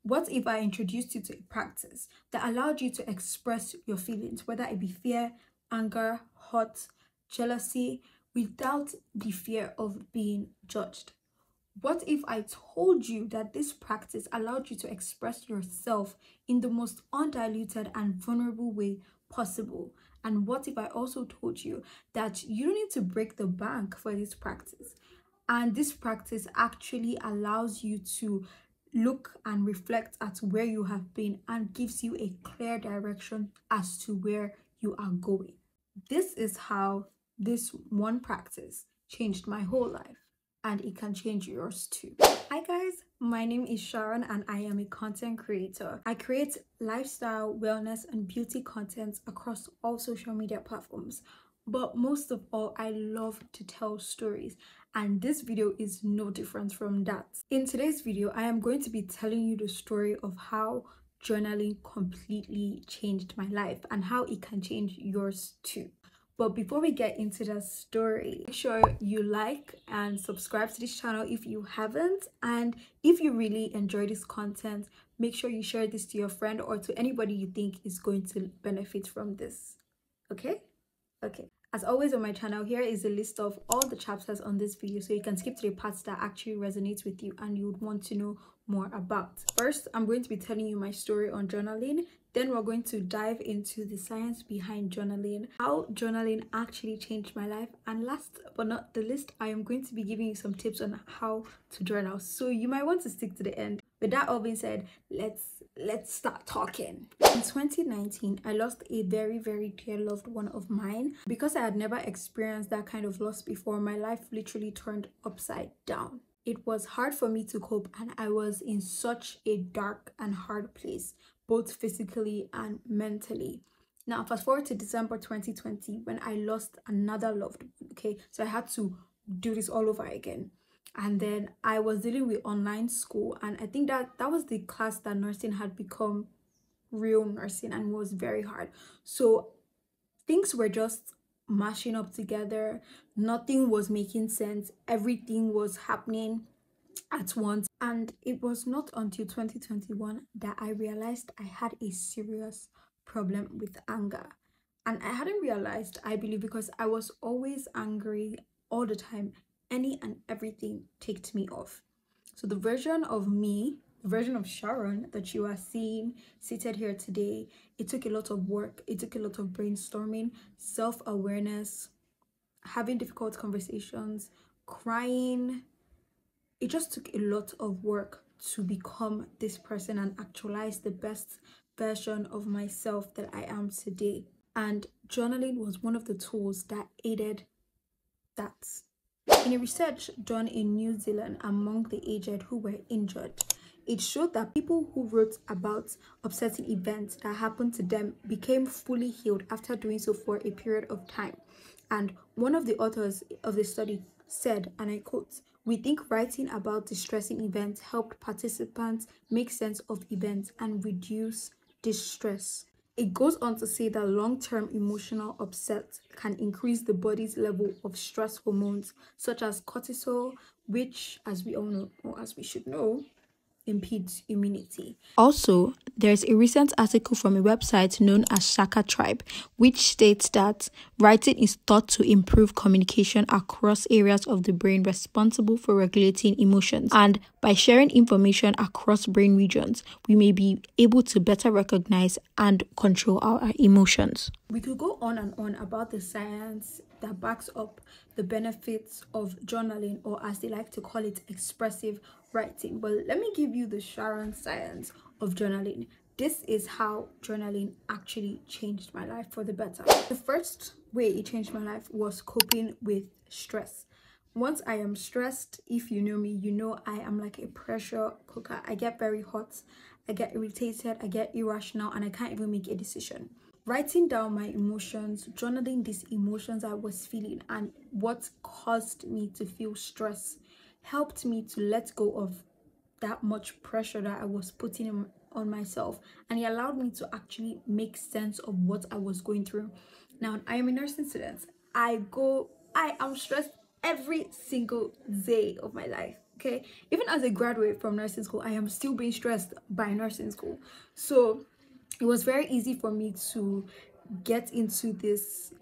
What if I introduced you to a practice that allowed you to express your feelings, whether it be fear, anger, hurt, jealousy, without the fear of being judged? What if I told you that this practice allowed you to express yourself in the most undiluted and vulnerable way possible? And what if I also told you that you don't need to break the bank for this practice? And this practice actually allows you to look and reflect at where you have been and gives you a clear direction as to where you are going. This is how this one practice changed my whole life, and it can change yours too. Hi guys, my name is Sharon and I am a content creator. I create lifestyle, wellness, and beauty content across all social media platforms. But most of all, I love to tell stories, and this video is no different from that. In today's video, I am going to be telling you the story of how journaling completely changed my life and how it can change yours too. But before we get into the story, make sure you like and subscribe to this channel if you haven't. And if you really enjoy this content, make sure you share this to your friend or to anybody you think is going to benefit from this. Okay? Okay. As always on my channel, here is a list of all the chapters on this video, so you can skip to the parts that actually resonates with you and you would want to know more about. First, I'm going to be telling you my story on journaling. Then we're going to dive into the science behind journaling, how journaling actually changed my life, and last but not the least, I am going to be giving you some tips on how to journal, so you might want to stick to the end. With that all being said, let's start talking. In 2019, I lost a very dear loved one of mine. Because I had never experienced that kind of loss before, my life literally turned upside down. It was hard for me to cope, and I was in such a dark and hard place, both physically and mentally. Now, fast forward to December 2020 when I lost another loved one, okay? So I had to do this all over again. And then I was dealing with online school, and I think that was the class that nursing had become real nursing, and it was very hard. So things were just mashing up together. Nothing was making sense. Everything was happening at once. And it was not until 2021 that I realized I had a serious problem with anger. And I hadn't realized, I believe, because I was always angry all the time. Any and everything ticked me off. So the version of me, the version of Sharon that you are seeing seated here today, it took a lot of work. It took a lot of brainstorming, self-awareness, having difficult conversations, crying. It just took a lot of work to become this person and actualize the best version of myself that I am today. And journaling was one of the tools that aided that. In a research done in New Zealand among the aged who were injured, it showed that people who wrote about upsetting events that happened to them became fully healed after doing so for a period of time. And one of the authors of the study said, and I quote, "We think writing about distressing events helped participants make sense of events and reduce distress." It goes on to say that long-term emotional upset can increase the body's level of stress hormones such as cortisol, which, as we all know, or as we should know, impedes immunity. Also, there's a recent article from a website known as Shaka Tribe, which states that writing is thought to improve communication across areas of the brain responsible for regulating emotions. And by sharing information across brain regions, we may be able to better recognize and control our emotions. We could go on and on about the science that backs up the benefits of journaling, or as they like to call it, expressive writing. But let me give you the Sharon science of journaling. This is how journaling actually changed my life for the better. The first way it changed my life was coping with stress. Once I am stressed, if you know me, you know I am like a pressure cooker. I get very hot, I get irritated, I get irrational, and I can't even make a decision. Writing down my emotions, journaling these emotions I was feeling and what caused me to feel stress, helped me to let go of that much pressure that I was putting on myself, and it allowed me to actually make sense of what I was going through. Now, I am a nursing student. I am stressed every single day of my life. Okay, even as a graduate from nursing school, I am still being stressed by nursing school. So it was very easy for me to get into this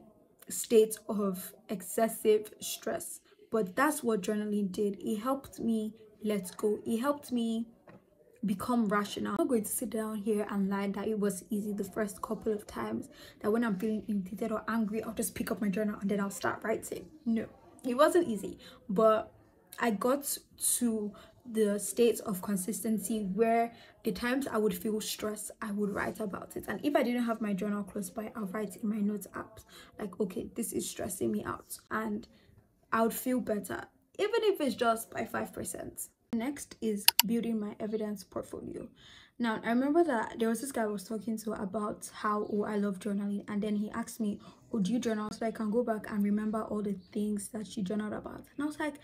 state of excessive stress. But that's what journaling did. It helped me let go. It helped me become rational. I'm not going to sit down here and lie that it was easy the first couple of times, that when I'm feeling irritated or angry, I'll just pick up my journal and then I'll start writing. No, it wasn't easy, but I got to the state of consistency where the times I would feel stressed, I would write about it. And if I didn't have my journal close by, I'll write in my notes apps like, okay, this is stressing me out, and I would feel better, even if it's just by 5%. Next is building my evidence portfolio. Now, I remember that there was this guy I was talking to about how, oh, I love journaling, and then he asked me, oh, do you journal? So I can go back and remember all the things that you journaled about. And I was like,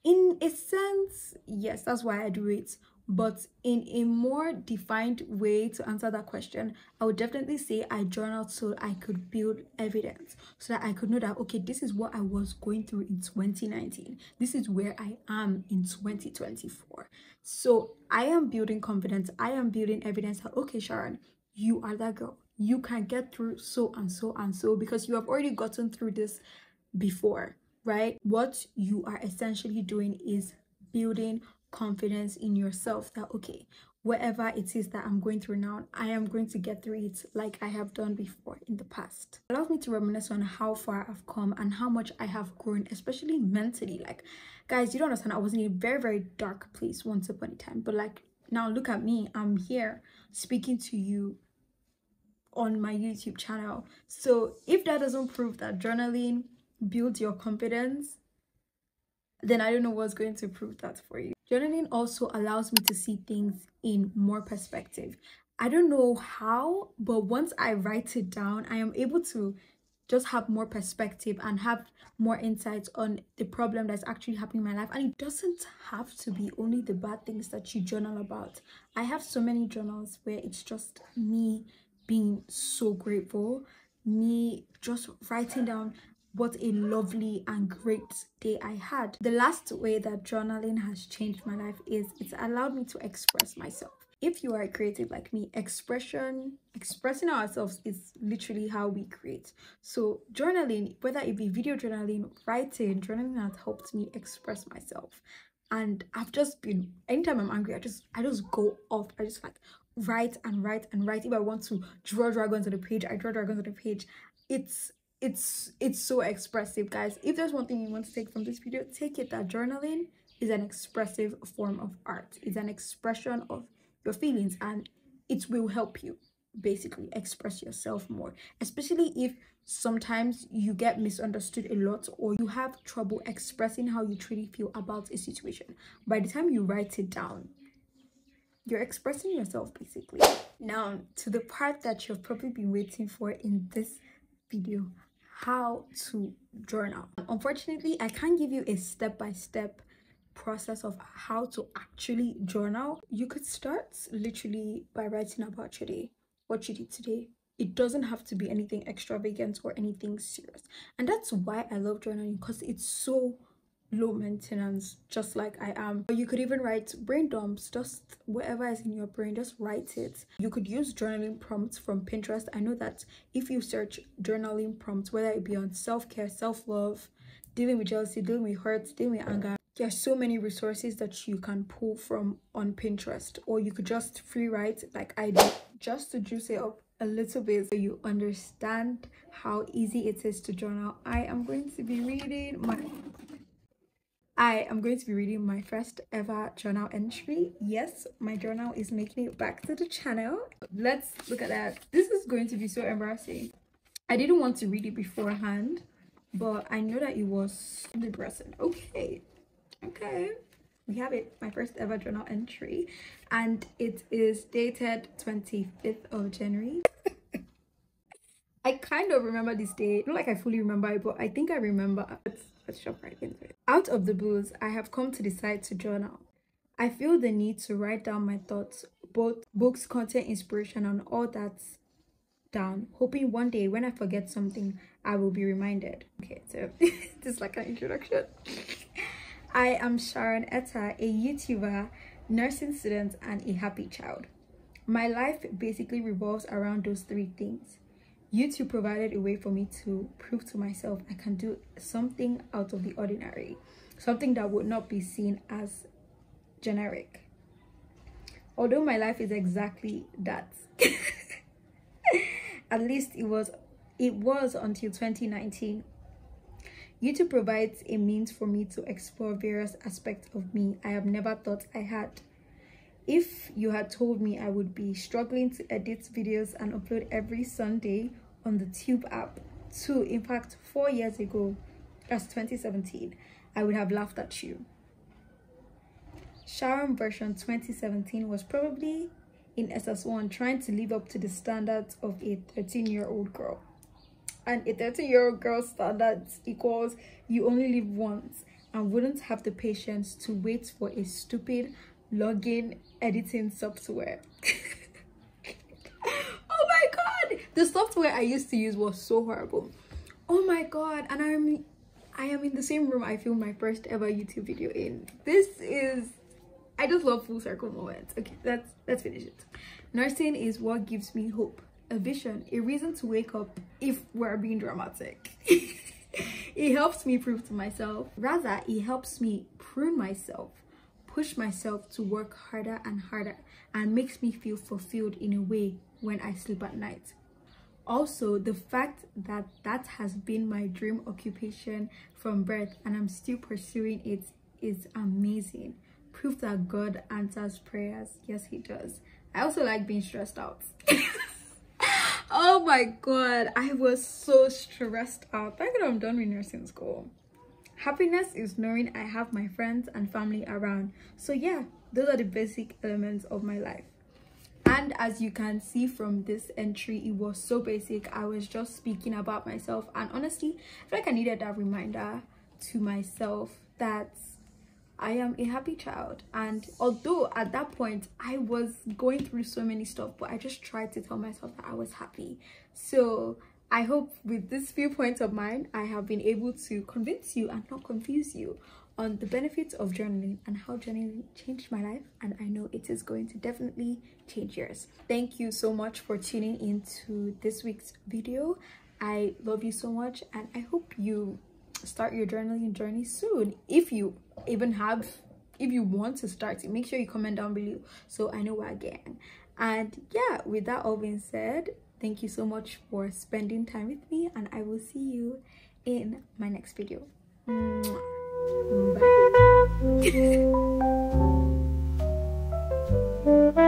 in a sense, yes, that's why I do it. But in a more defined way to answer that question, I would definitely say I journaled so I could build evidence, so that I could know that, okay, this is what I was going through in 2019. This is where I am in 2024. So I am building confidence. I am building evidence that, okay, Sharon, you are that girl. You can get through so and so and so because you have already gotten through this before, right? What you are essentially doing is building confidence in yourself that, okay, whatever it is that I'm going through now, I am going to get through it like I have done before in the past. It allows me to reminisce on how far I've come and how much I have grown, especially mentally. Like, guys, you don't understand, I was in a very, very dark place once upon a time, but like now look at me, I'm here speaking to you on my YouTube channel. So if that doesn't prove that journaling builds your confidence, then I don't know what's going to prove that for you. Journaling also allows me to see things in more perspective. I don't know how, but once I write it down, I am able to just have more perspective and have more insights on the problem that's actually happening in my life. And it doesn't have to be only the bad things that you journal about. I have so many journals where it's just me being so grateful, me just writing down what a lovely and great day I had. The last way that journaling has changed my life is it's allowed me to express myself. If you are creative like me, expressing ourselves is literally how we create. So journaling, whether it be video journaling, writing, journaling has helped me express myself. And I've just been, anytime I'm angry, I just go off. I just like write and write and write. If I want to draw dragons on the page, I draw dragons on the page. It's so expressive, guys. If there's one thing you want to take from this video, take it that journaling is an expressive form of art. It's an expression of your feelings, and it will help you basically express yourself more, especially if sometimes you get misunderstood a lot or you have trouble expressing how you truly feel about a situation. By the time you write it down, you're expressing yourself basically. Now to the part that you've probably been waiting for in this video: how to journal. Unfortunately, I can't give you a step-by-step process of how to actually journal. You could start literally by writing about your day, what you did today. It doesn't have to be anything extravagant or anything serious, and that's why I love journaling, because it's so low maintenance, just like I am. You could even write brain dumps, just whatever is in your brain, just write it. You could use journaling prompts from Pinterest. I know that if you search journaling prompts, whether it be on self-care, self-love, dealing with jealousy, dealing with hurt, dealing with anger, there are so many resources that you can pull from on Pinterest. Or you could just free write like I did, just to juice it up a little bit so you understand how easy it is to journal. I am going to be reading my first ever journal entry. Yes, my journal is making it back to the channel. Let's look at that. This is going to be so embarrassing. I didn't want to read it beforehand, but I know that it was embarrassing. Okay, we have it, my first ever journal entry, and it is dated 25th of January. I kind of remember this day, not like I fully remember it, but I think I remember. Let's jump right into it. Out of the blues, I have come to decide to journal. I feel the need to write down my thoughts, both books, content, inspiration, and all that's down, hoping one day when I forget something, I will be reminded. Okay, so this is like an introduction. I am Sharon Etta, a YouTuber, nursing student, and a happy child. My life basically revolves around those three things. YouTube provided a way for me to prove to myself I can do something out of the ordinary, something that would not be seen as generic. Although my life is exactly that. At least it was until 2019. YouTube provides a means for me to explore various aspects of me I have never thought I had. If you had told me I would be struggling to edit videos and upload every Sunday on the Tube app in fact 4 years ago, that's 2017, I would have laughed at you. Sharon version 2017 was probably in SS1 trying to live up to the standards of a 13-year-old girl. And a 13-year-old girl's standards equals you only live once and wouldn't have the patience to wait for a stupid login editing software. Oh my god, the software I used to use was so horrible. Oh my god, and I am in the same room I filmed my first ever YouTube video in. I just love full circle moments. Okay, let's finish it. Nursing is what gives me hope, a vision, a reason to wake up if we're being dramatic. It helps me prove to myself, rather it helps me prune myself, push myself to work harder and harder, and makes me feel fulfilled in a way when I sleep at night. Also, the fact that that has been my dream occupation from birth and I'm still pursuing it is amazing. Proof that God answers prayers. Yes, he does. I also like being stressed out. Oh my god, I was so stressed out. Thank God I'm done with nursing school. Happiness is knowing I have my friends and family around. So yeah, those are the basic elements of my life. And as you can see from this entry, it was so basic. I was just speaking about myself, and honestly I feel like I needed that reminder to myself that I am a happy child. And although at that point I was going through so many stuff, but I just tried to tell myself that I was happy. So I hope with this few points of mine, I have been able to convince you and not confuse you on the benefits of journaling and how journaling changed my life. And I know it is going to definitely change yours. Thank you so much for tuning into this week's video. I love you so much, and I hope you start your journaling journey soon. If you want to start it, make sure you comment down below so I know we're gang. And yeah, with that all being said, thank you so much for spending time with me, and I will see you in my next video. Bye.